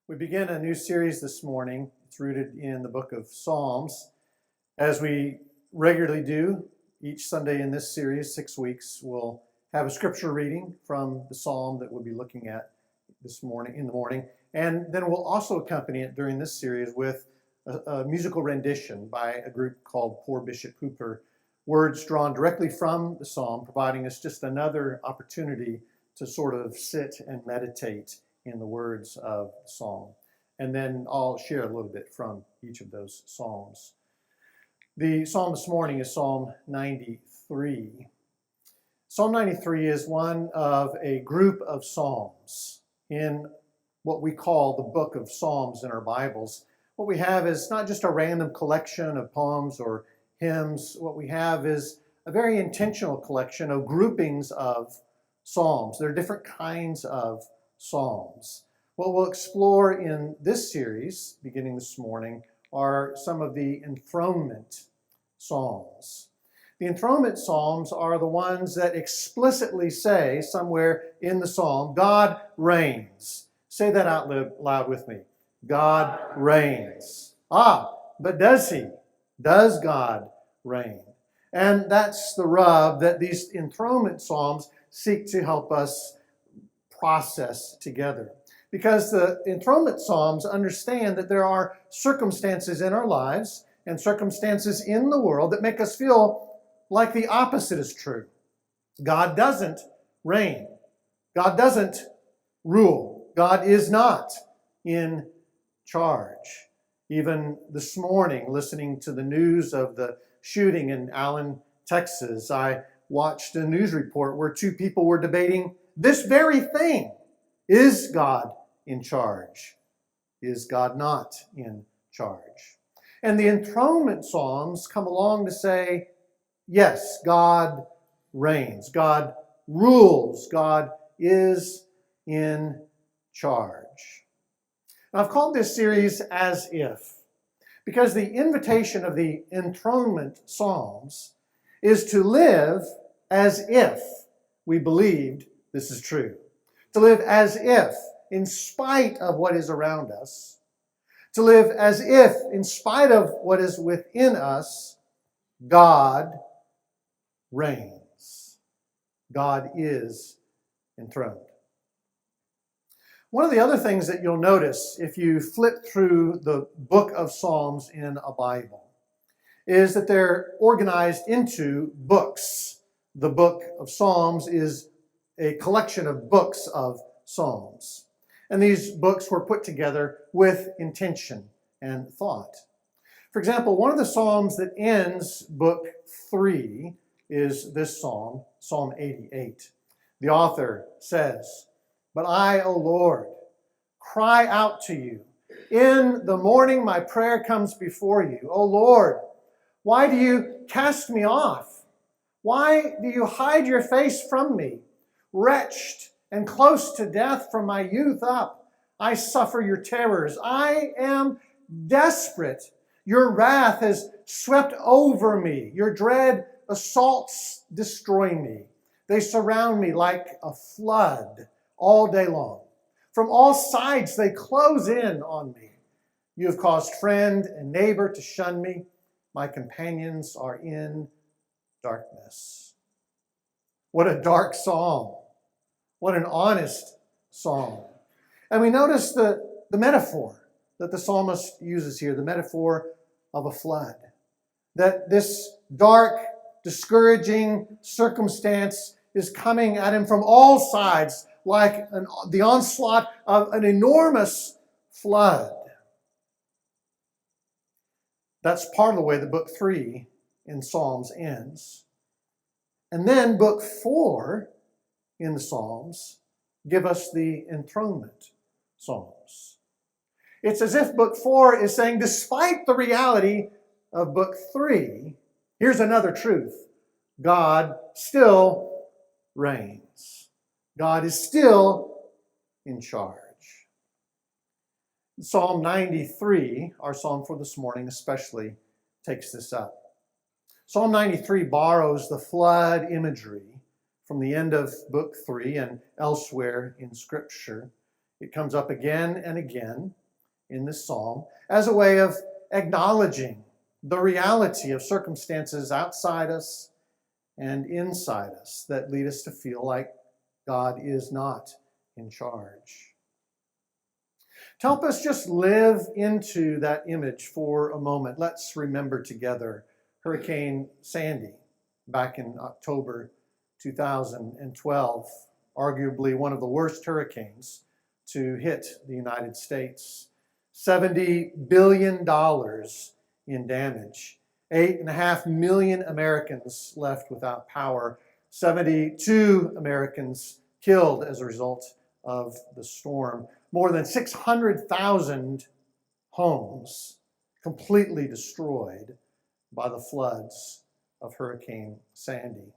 We begin a new series this morning. It's rooted in the book of Psalms. As we regularly do each Sunday in this series, 6 weeks, we'll have a scripture reading from the psalm that we'll be looking at this morning, in the morning. And then we'll also accompany it during this series with a musical rendition by a group called Poor Bishop Hooper, words drawn directly from the psalm, providing us just another opportunity to sort of sit and meditate in the words of the psalm. And then I'll share a little bit from each of those psalms. The psalm this morning is Psalm 93. Psalm 93 is one of a group of psalms in what we call the book of Psalms in our Bibles. What we have is not just a random collection of poems or hymns. What we have is a very intentional collection of groupings of psalms. There are different kinds of psalms. What we'll explore in this series, beginning this morning, are some of the enthronement psalms. The enthronement psalms are the ones that explicitly say somewhere in the psalm, God reigns. Say that out loud with me. God reigns. But does he? Does God reign? And that's the rub that these enthronement psalms seek to help us process together. Because the enthronement psalms understand that there are circumstances in our lives and circumstances in the world that make us feel like the opposite is true. God doesn't reign. God doesn't rule. God is not in charge. Even this morning, listening to the news of the shooting in Allen, Texas, I watched a news report where two people were debating this very thing. Is God in charge? Is God not in charge? And the enthronement psalms come along to say, yes, God reigns. God rules. God is in charge. Now, I've called this series As If, because the invitation of the enthronement psalms is to live as if we believed this is true. To live as if, in spite of what is around us, to live as if, in spite of what is within us, God reigns. God is enthroned. One of the other things that you'll notice if you flip through the book of Psalms in a Bible is that they're organized into books. The book of Psalms is a collection of books of Psalms. And these books were put together with intention and thought. For example, one of the Psalms that ends book 3 is this psalm, Psalm 88. The author says, "But I, O Lord, cry out to you. In the morning my prayer comes before you. O Lord, why do you cast me off? Why do you hide your face from me? Wretched and close to death from my youth up, I suffer your terrors. I am desperate. Your wrath has swept over me. Your dread assaults destroy me. They surround me like a flood all day long. From all sides they close in on me. You have caused friend and neighbor to shun me. My companions are in darkness." What a dark psalm. What an honest psalm. And we notice the metaphor that the psalmist uses here, the metaphor of a flood. That this dark, discouraging circumstance is coming at him from all sides like the onslaught of an enormous flood. That's part of the way that book 3 in Psalms ends. And then book 4 in the Psalms give us the enthronement Psalms. It's as if book 4 is saying, despite the reality of book 3, here's another truth. God still reigns. God is still in charge. Psalm 93, our psalm for this morning especially, takes this up. Psalm 93 borrows the flood imagery from the end of book 3 and elsewhere in Scripture. It comes up again and again. in this psalm as a way of acknowledging the reality of circumstances outside us and inside us that lead us to feel like God is not in charge. To help us just live into that image for a moment, let's remember together Hurricane Sandy back in October 2012, arguably one of the worst hurricanes to hit the United States. $70 billion in damage. 8.5 million Americans left without power. 72 Americans killed as a result of the storm. More than 600,000 homes completely destroyed by the floods of Hurricane Sandy.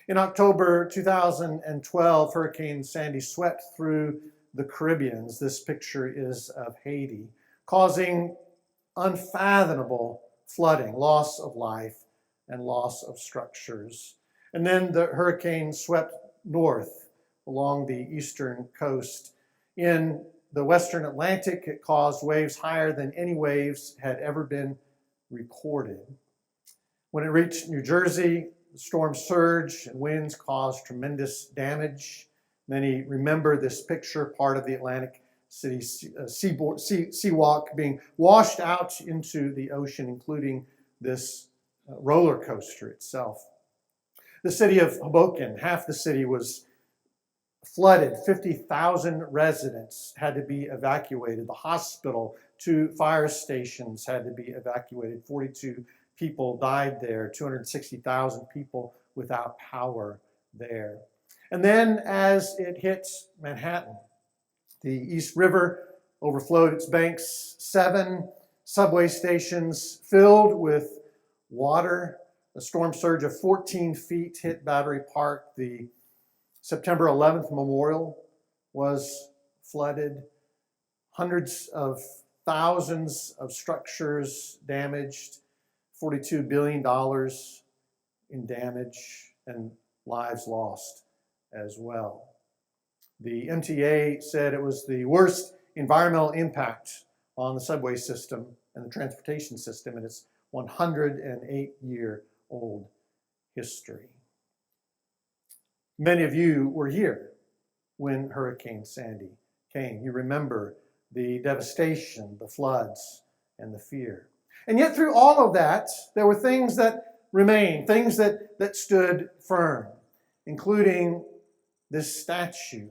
In October 2012, Hurricane Sandy swept through the Caribbean. This picture is of Haiti, causing unfathomable flooding, loss of life, and loss of structures. And then the hurricane swept north along the eastern coast. In the western Atlantic, it caused waves higher than any waves had ever been recorded. When it reached New Jersey, the storm surge and winds caused tremendous damage. Many remember this picture, part of the Atlantic City seawalk being washed out into the ocean, including this roller coaster itself. The city of Hoboken, half the city was flooded. 50,000 residents had to be evacuated. The hospital, 2 fire stations had to be evacuated. 42 people died there. 260,000 people without power there. And then as it hit Manhattan, the East River overflowed its banks. 7 subway stations filled with water. A storm surge of 14 feet hit Battery Park. The September 11th memorial was flooded. Hundreds of thousands of structures damaged. $42 billion in damage and lives lost as well. The MTA said it was the worst environmental impact on the subway system and the transportation system in its 108-year-old history. Many of you were here when Hurricane Sandy came. You remember the devastation, the floods, and the fear. And yet through all of that, there were things that remained, things that stood firm, including this statue.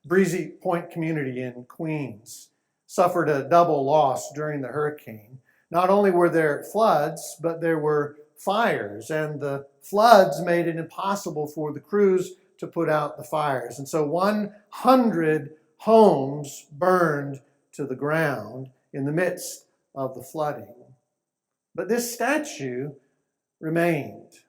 Breezy Point community in Queens suffered a double loss during the hurricane. Not only were there floods, but there were fires, and the floods made it impossible for the crews to put out the fires. And so 100 homes burned to the ground in the midst of the flooding. But this statue remained.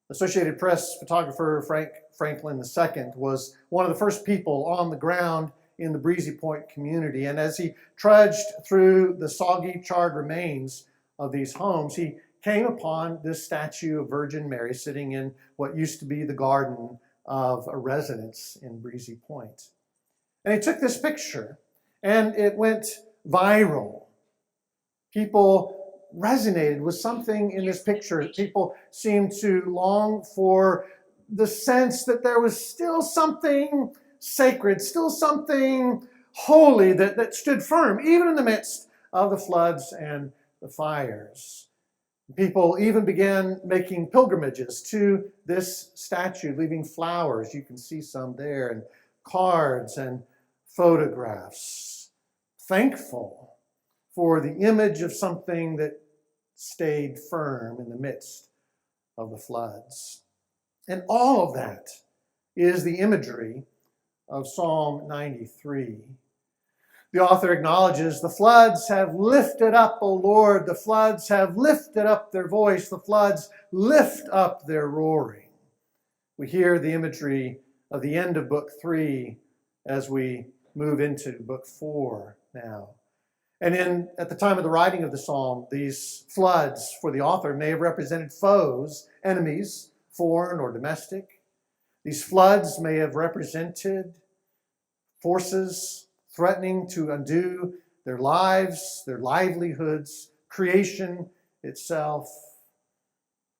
Associated Press photographer Frank Franklin II was one of the first people on the ground in the Breezy Point community. And as he trudged through the soggy, charred remains of these homes, he came upon this statue of Virgin Mary sitting in what used to be the garden of a residence in Breezy Point. And he took this picture, and it went viral. People resonated with something in this picture. People seemed to long for the sense that there was still something sacred, still something holy that stood firm, even in the midst of the floods and the fires. People even began making pilgrimages to this statue, leaving flowers. You can see some there, and cards and photographs. Thankful for the image of something that stayed firm in the midst of the floods. And all of that is the imagery of Psalm 93. The author acknowledges the floods have lifted up, O Lord, the floods have lifted up their voice, the floods lift up their roaring. We hear the imagery of the end of Book 3 as we move into Book 4 now. And at the time of the writing of the psalm, these floods for the author may have represented foes, enemies, foreign or domestic. These floods may have represented forces threatening to undo their lives, their livelihoods, creation itself.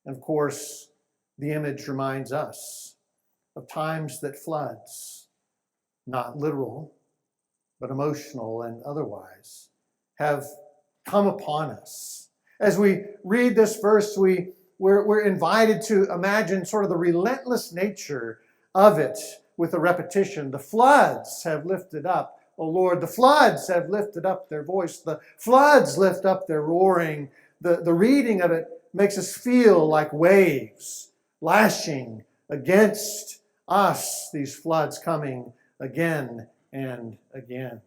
And of course, the image reminds us of times that floods, not literal, but emotional and otherwise, have come upon us. As we read this verse, we're invited to imagine sort of the relentless nature of it with a repetition. The floods have lifted up, O Lord. The floods have lifted up their voice. The floods lift up their roaring. The reading of it makes us feel like waves lashing against us, these floods coming again and again.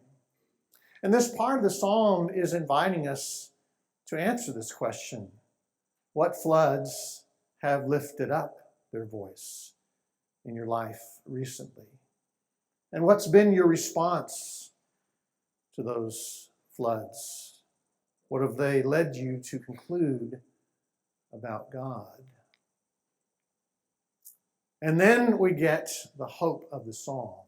And this part of the psalm is inviting us to answer this question. What floods have lifted up their voice in your life recently? And what's been your response to those floods? What have they led you to conclude about God? And then we get the hope of the psalm.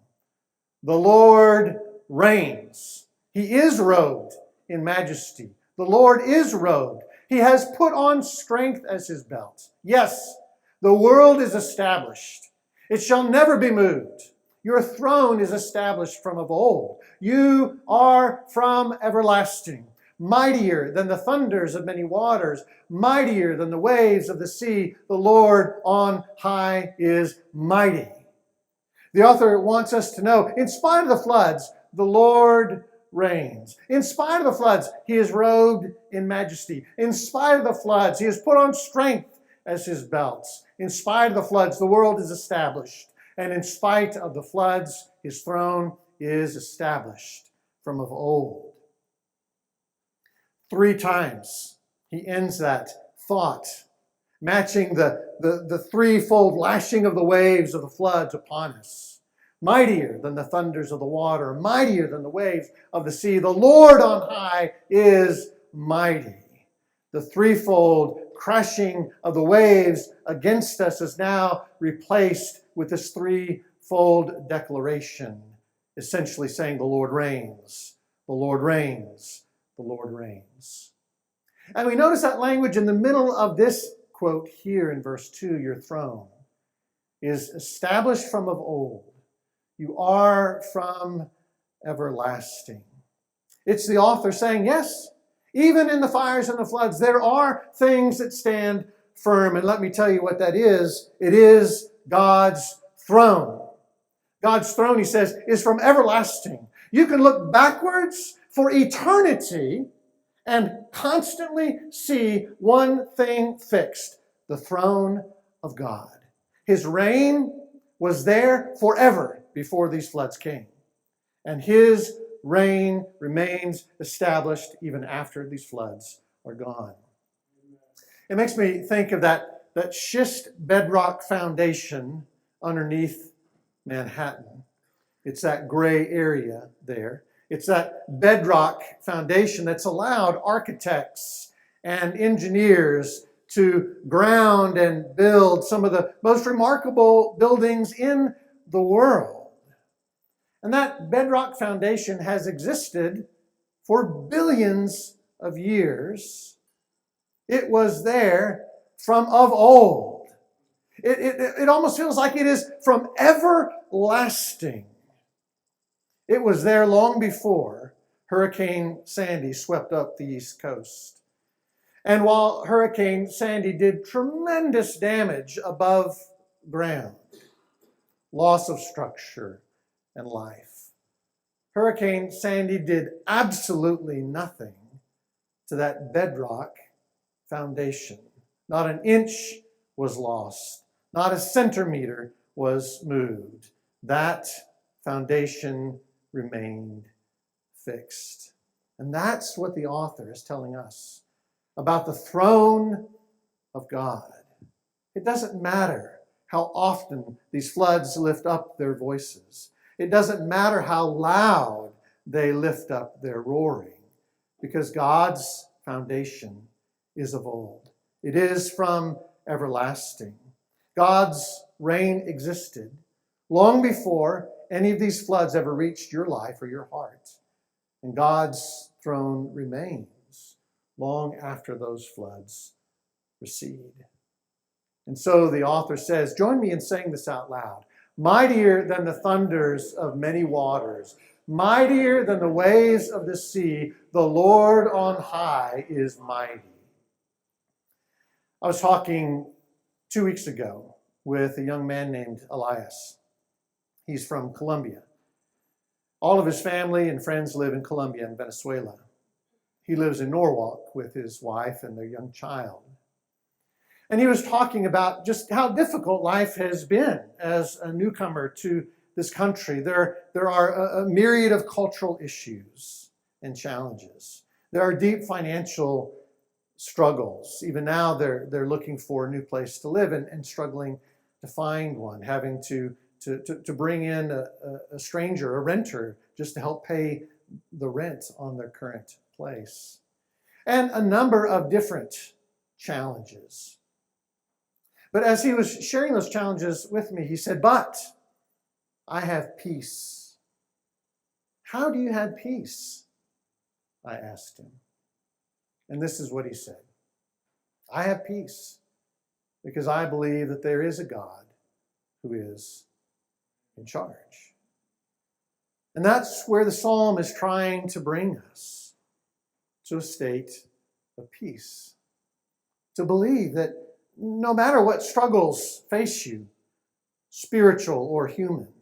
The Lord reigns. He is robed in majesty. The Lord is robed. He has put on strength as his belt. Yes, the world is established. It shall never be moved. Your throne is established from of old. You are from everlasting. Mightier than the thunders of many waters, mightier than the waves of the sea, the Lord on high is mighty. The author wants us to know, in spite of the floods, the Lord reigns. In spite of the floods, he is robed in majesty. In spite of the floods, he has put on strength as his belts. In spite of the floods, the world is established. And in spite of the floods, his throne is established from of old. 3 times he ends that thought, matching the threefold lashing of the waves of the floods upon us. Mightier than the thunders of the water, mightier than the waves of the sea. The Lord on high is mighty. The threefold crashing of the waves against us is now replaced with this threefold declaration, essentially saying, the Lord reigns, the Lord reigns, the Lord reigns. And we notice that language in the middle of this quote here in verse 2, your throne is established from of old. You are from everlasting. It's the author saying, yes, even in the fires and the floods, there are things that stand firm. And let me tell you what that is. It is God's throne. God's throne, he says, is from everlasting. You can look backwards for eternity and constantly see one thing fixed: the throne of God. His reign was there forever before these floods came. And his reign remains established even after these floods are gone. It makes me think of that schist bedrock foundation underneath Manhattan. It's that gray area there. It's that bedrock foundation that's allowed architects and engineers to ground and build some of the most remarkable buildings in the world. And that bedrock foundation has existed for billions of years. It was there from of old. It almost feels like it is from everlasting. It was there long before Hurricane Sandy swept up the East Coast. And while Hurricane Sandy did tremendous damage above ground, loss of structure and life, Hurricane Sandy did absolutely nothing to that bedrock foundation. Not an inch was lost. Not a centimeter was moved. That foundation remained fixed. And that's what the author is telling us about the throne of God. It doesn't matter how often these floods lift up their voices. It doesn't matter how loud they lift up their roaring, because God's foundation is of old. It is from everlasting. God's reign existed long before any of these floods ever reached your life or your heart. And God's throne remains long after those floods recede. And so the author says, join me in saying this out loud. Mightier than the thunders of many waters, mightier than the waves of the sea, the Lord on high is mighty. I was talking 2 weeks ago with a young man named Elias. He's from Colombia. All of his family and friends live in Colombia and Venezuela. He lives in Norwalk with his wife and their young child. And he was talking about just how difficult life has been as a newcomer to this country. There are a myriad of cultural issues and challenges. There are deep financial struggles. Even now, they're looking for a new place to live and struggling to find one, having to bring in a stranger, a renter, just to help pay the rent on their current place. And a number of different challenges. But as he was sharing those challenges with me, he said, but I have peace. How do you have peace? I asked him. And this is what he said. I have peace because I believe that there is a God who is in charge. And that's where the psalm is trying to bring us, to a state of peace. To believe that no matter what struggles face you, spiritual or human,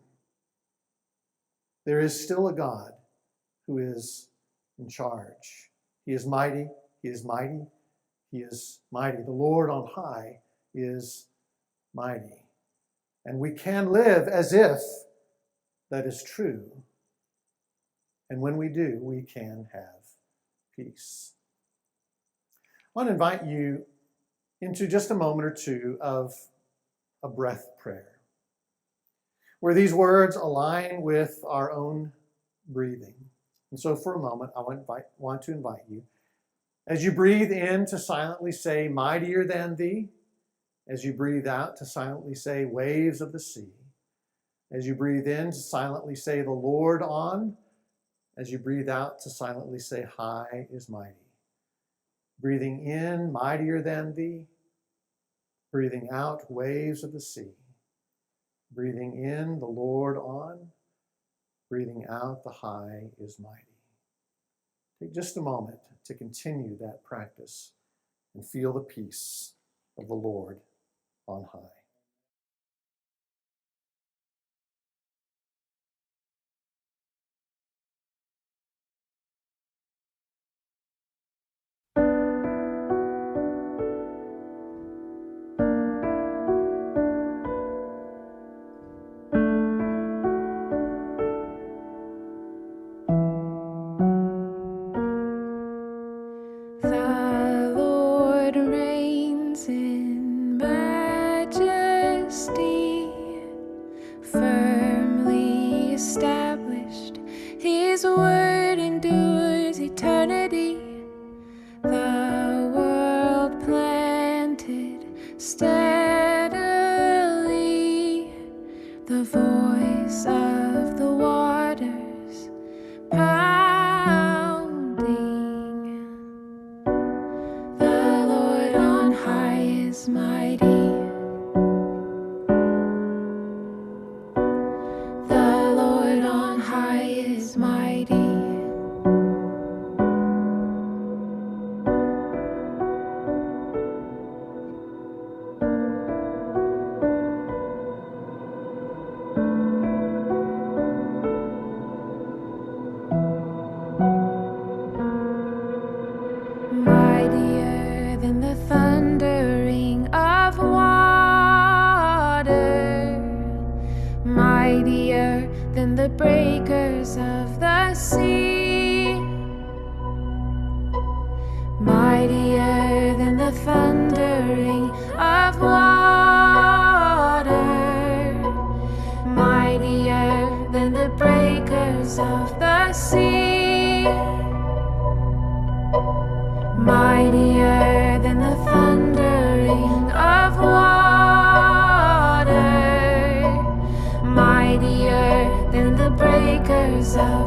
there is still a God who is in charge. He is mighty, he is mighty, he is mighty. The Lord on high is mighty. And we can live as if that is true. And when we do, we can have peace. I want to invite you into just a moment or two of a breath prayer, where these words align with our own breathing. And so for a moment, I want to invite you, as you breathe in, to silently say, mightier than thee. As you breathe out, to silently say, waves of the sea. As you breathe in, to silently say, the Lord on. As you breathe out, to silently say, high is mighty. Breathing in, mightier than thee. Breathing out, waves of the sea. Breathing in, the Lord on. Breathing out, the high is mighty. Take just a moment to continue that practice and feel the peace of the Lord on high. The Lord reigns in majesty, firmly established. His word endures eternity. The world planted steadily, the voice of the waters pounding. The Lord on high is mighty. The Lord on high is mighty. Mightier than the thundering of water, mightier than the breakers of the sea, mightier than the thundering of water, mightier than the breakers of the sea, mightier than the thundering of water, mightier than breakers of